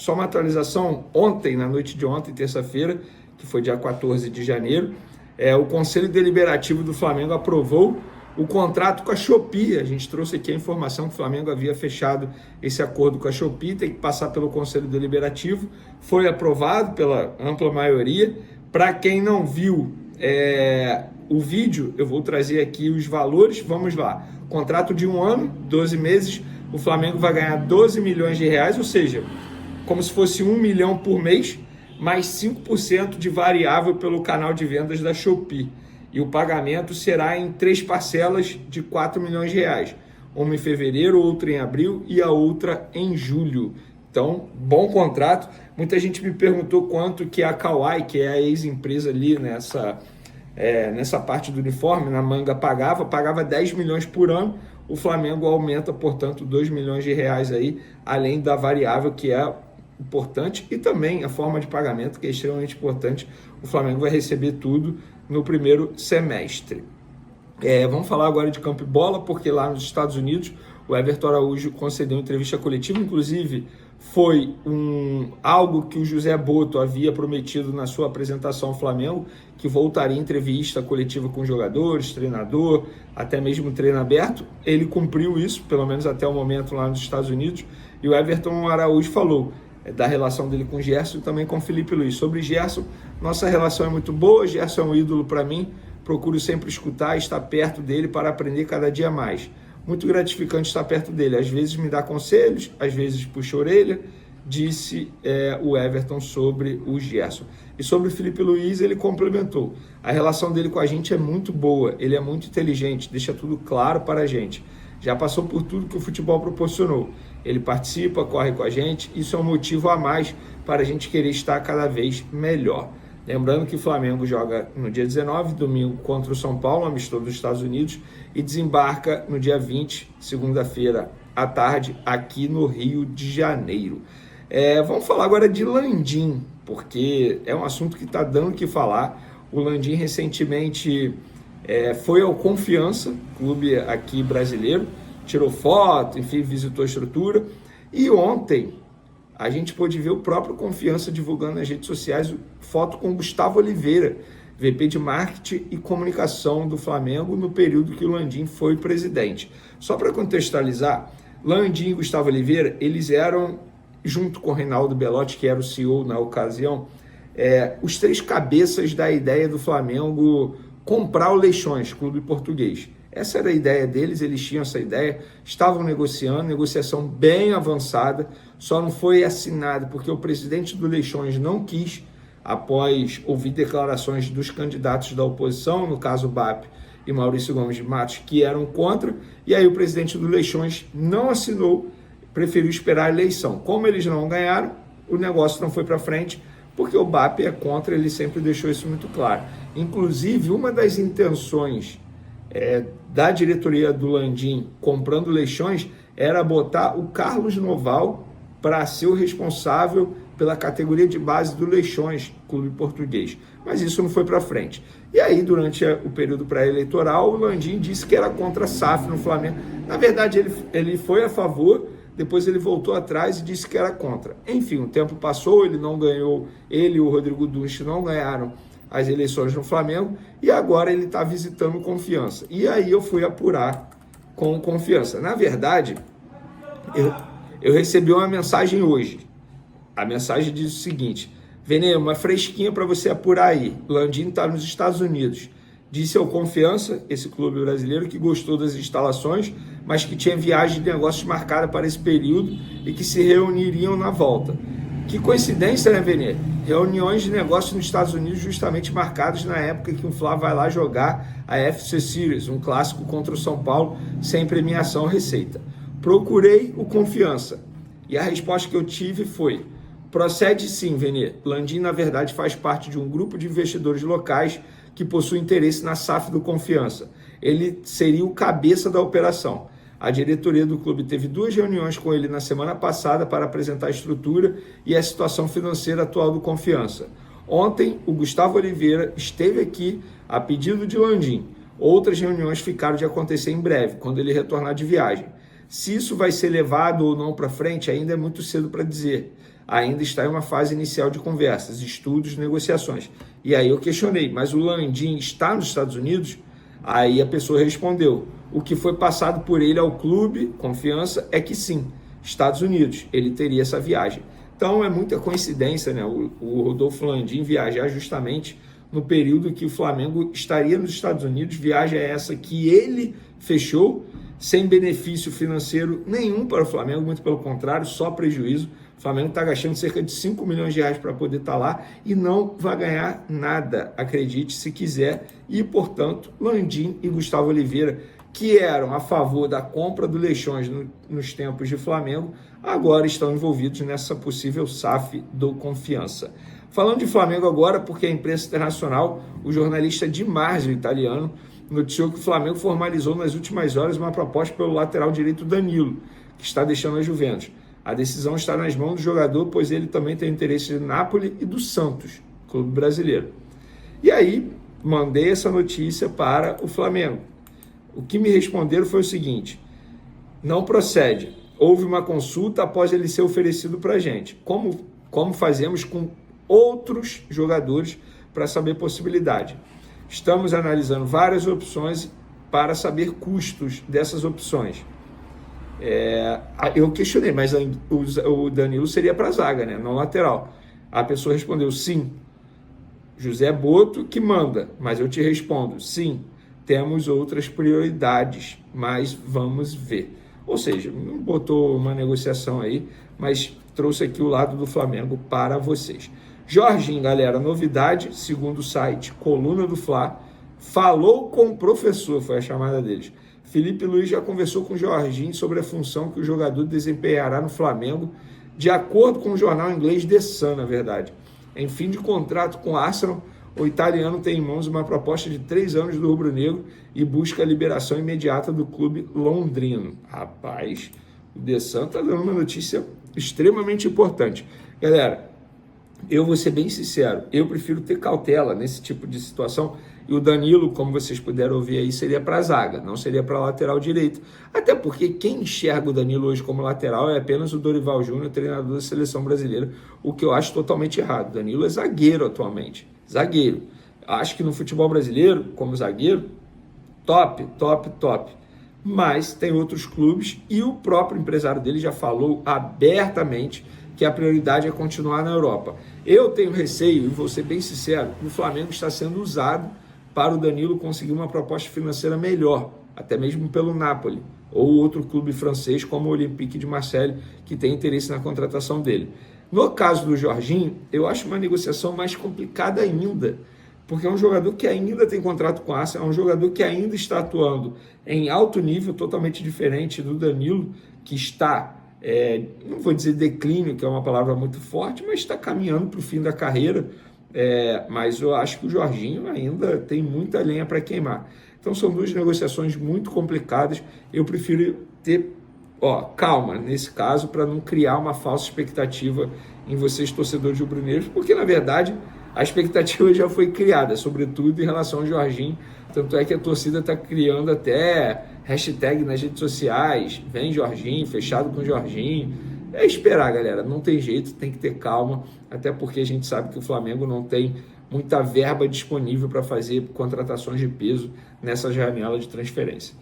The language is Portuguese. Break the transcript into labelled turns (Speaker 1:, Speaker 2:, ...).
Speaker 1: só uma atualização, ontem, na noite de ontem, terça-feira, que foi dia 14 de janeiro, o Conselho Deliberativo do Flamengo aprovou o contrato com a Shopee. A gente trouxe aqui a informação que o Flamengo havia fechado esse acordo com a Shopee, tem que passar pelo Conselho Deliberativo, foi aprovado pela ampla maioria. Para quem não viu o vídeo, eu vou trazer aqui os valores, vamos lá. Contrato de 1 ano, 12 meses, o Flamengo vai ganhar 12 milhões de reais, ou seja, como se fosse 1 milhão por mês, mais 5% de variável pelo canal de vendas da Shopee. E o pagamento será em 3 parcelas de 4 milhões de reais. Uma em fevereiro, outra em abril e a outra em julho. Então, bom contrato. Muita gente me perguntou quanto que a Kawai, que é a ex-empresa ali nessa parte do uniforme, na manga, pagava 10 milhões por ano. O Flamengo aumenta, portanto, 2 milhões de reais aí, além da variável, que é importante, e também a forma de pagamento, que é extremamente importante. O Flamengo vai receber tudo no primeiro semestre. Vamos falar agora de campo e bola, porque lá nos Estados Unidos o Everton Araújo concedeu entrevista coletiva, inclusive foi algo que o José Boto havia prometido na sua apresentação ao Flamengo, que voltaria em entrevista coletiva com jogadores, treinador, até mesmo treino aberto. Ele cumpriu isso, pelo menos até o momento lá nos Estados Unidos, e o Everton Araújo falou da relação dele com o Gerson e também com o Felipe Luiz. Sobre Gerson, nossa relação é muito boa, Gerson é um ídolo para mim, procuro sempre escutar e estar perto dele para aprender cada dia mais. Muito gratificante estar perto dele, às vezes me dá conselhos, às vezes puxa a orelha, disse o Everton sobre o Gerson. E sobre o Felipe Luiz, ele complementou: a relação dele com a gente é muito boa, ele é muito inteligente, deixa tudo claro para a gente. Já passou por tudo que o futebol proporcionou. Ele participa, corre com a gente, isso é um motivo a mais para a gente querer estar cada vez melhor. Lembrando que o Flamengo joga no dia 19, domingo, contra o São Paulo, amistoso dos Estados Unidos, e desembarca no dia 20, segunda-feira à tarde, aqui no Rio de Janeiro. Vamos falar agora de Landim, porque é um assunto que está dando o que falar. O Landim recentemente foi ao Confiança, clube aqui brasileiro, tirou foto, enfim, visitou a estrutura. E ontem a gente pôde ver o próprio Confiança divulgando nas redes sociais foto com Gustavo Oliveira, VP de Marketing e Comunicação do Flamengo, no período que o Landim foi presidente. Só para contextualizar, Landim e Gustavo Oliveira, eles eram, junto com o Reinaldo Belotti, que era o CEO na ocasião, os 3 cabeças da ideia do Flamengo comprar o Leixões, clube português. Essa era a ideia deles, eles tinham essa ideia, estavam negociando, negociação bem avançada, só não foi assinado porque o presidente do Leixões não quis, após ouvir declarações dos candidatos da oposição, no caso BAP e Maurício Gomes de Matos, que eram contra, e aí o presidente do Leixões não assinou, preferiu esperar a eleição. Como eles não ganharam, o negócio não foi para frente, porque o BAP é contra, ele sempre deixou isso muito claro. Inclusive, uma das intenções da diretoria do Landim comprando Leixões era botar o Carlos Noval para ser o responsável pela categoria de base do Leixões, clube português. Mas isso não foi para frente. E aí, durante o período pré-eleitoral, o Landim disse que era contra a SAF no Flamengo. Na verdade, ele foi a favor, depois ele voltou atrás e disse que era contra. Enfim, o tempo passou, ele não ganhou, ele e o Rodrigo Dunst não ganharam as eleições no Flamengo, e agora ele está visitando Confiança. E aí eu fui apurar com Confiança. Na verdade, eu recebi uma mensagem hoje. A mensagem diz o seguinte: Venê, uma fresquinha para você apurar aí. Landim está nos Estados Unidos. Disse ao Confiança, esse clube brasileiro, que gostou das instalações, mas que tinha viagem de negócios marcada para esse período e que se reuniriam na volta. Que coincidência, né, Venê? Reuniões de negócios nos Estados Unidos justamente marcadas na época que o Flá vai lá jogar a FC Series, um clássico contra o São Paulo, sem premiação ou receita. Procurei o Confiança e a resposta que eu tive foi: procede sim, Venê. Landim, na verdade, faz parte de um grupo de investidores locais que possui interesse na SAF do Confiança. Ele seria o cabeça da operação. A diretoria do clube teve 2 reuniões com ele na semana passada para apresentar a estrutura e a situação financeira atual do Confiança. Ontem, o Gustavo Oliveira esteve aqui a pedido de Landim. Outras reuniões ficaram de acontecer em breve, quando ele retornar de viagem. Se isso vai ser levado ou não para frente, ainda é muito cedo para dizer. ainda está em uma fase inicial de conversas, estudos, negociações. E aí eu questionei, mas o Landim está nos Estados Unidos? Aí a pessoa respondeu, o que foi passado por ele ao clube, Confiança, é que sim, Estados Unidos, ele teria essa viagem. Então é muita coincidência, né, o Rodolfo Landim viajar justamente no período que o Flamengo estaria nos Estados Unidos, viagem é essa que ele fechou, sem benefício financeiro nenhum para o Flamengo, muito pelo contrário, só prejuízo. O Flamengo está gastando cerca de 5 milhões de reais para poder estar lá e não vai ganhar nada, acredite se quiser. E, portanto, Landim e Gustavo Oliveira, que eram a favor da compra do Leixões nos tempos de Flamengo, agora estão envolvidos nessa possível SAF do Confiança. Falando de Flamengo agora, porque a imprensa internacional, o jornalista Di Marzio, italiano, noticiou que o Flamengo formalizou nas últimas horas uma proposta pelo lateral direito Danilo, que está deixando a Juventus. A decisão está nas mãos do jogador, pois ele também tem interesse de Napoli e do Santos, clube brasileiro. E aí, mandei essa notícia para o Flamengo. O que me responderam foi o seguinte, não procede. Houve uma consulta após ele ser oferecido para a gente. Como fazemos com outros jogadores para saber possibilidade? Estamos analisando várias opções para saber custos dessas opções. Eu questionei, mas o Danilo seria para a zaga, né? Não lateral. A pessoa respondeu, sim. José Boto que manda, mas eu te respondo, sim, temos outras prioridades, mas vamos ver. Ou seja, não botou uma negociação aí, mas trouxe aqui o lado do Flamengo para vocês. Jorginho, galera, novidade, segundo o site Coluna do Fla, falou com o professor, foi a chamada deles. Felipe Luiz já conversou com o Jorginho sobre a função que o jogador desempenhará no Flamengo, de acordo com o jornal inglês The Sun, na verdade. Em fim de contrato com o Arsenal, o italiano tem em mãos uma proposta de 3 anos do rubro-negro e busca a liberação imediata do clube londrino. Rapaz, o The Sun está dando uma notícia extremamente importante. Galera, eu vou ser bem sincero, eu prefiro ter cautela nesse tipo de situação, e o Danilo, como vocês puderam ouvir aí, seria para a zaga, não seria para lateral direito, até porque quem enxerga o Danilo hoje como lateral é apenas o Dorival Júnior, treinador da seleção brasileira, o que eu acho totalmente errado. O Danilo é zagueiro atualmente, zagueiro. Acho que no futebol brasileiro, como zagueiro, top, mas tem outros clubes e o próprio empresário dele já falou abertamente que a prioridade é continuar na Europa. Eu tenho receio, e vou ser bem sincero, o Flamengo está sendo usado para o Danilo conseguir uma proposta financeira melhor, até mesmo pelo Napoli, ou outro clube francês como o Olympique de Marseille, que tem interesse na contratação dele. No caso do Jorginho, eu acho uma negociação mais complicada ainda, porque é um jogador que ainda tem contrato com a Arsenal, é um jogador que ainda está atuando em alto nível, totalmente diferente do Danilo, que está... não vou dizer declínio, que é uma palavra muito forte, mas está caminhando para o fim da carreira, mas eu acho que o Jorginho ainda tem muita lenha para queimar. Então são duas negociações muito complicadas, eu prefiro ter calma nesse caso, para não criar uma falsa expectativa em vocês, torcedores rubro-negros, porque na verdade a expectativa já foi criada, sobretudo em relação ao Jorginho, tanto é que a torcida está criando até hashtag nas redes sociais, vem Jorginho, fechado com Jorginho. É esperar, galera, não tem jeito, tem que ter calma, até porque a gente sabe que o Flamengo não tem muita verba disponível para fazer contratações de peso nessa janela de transferência.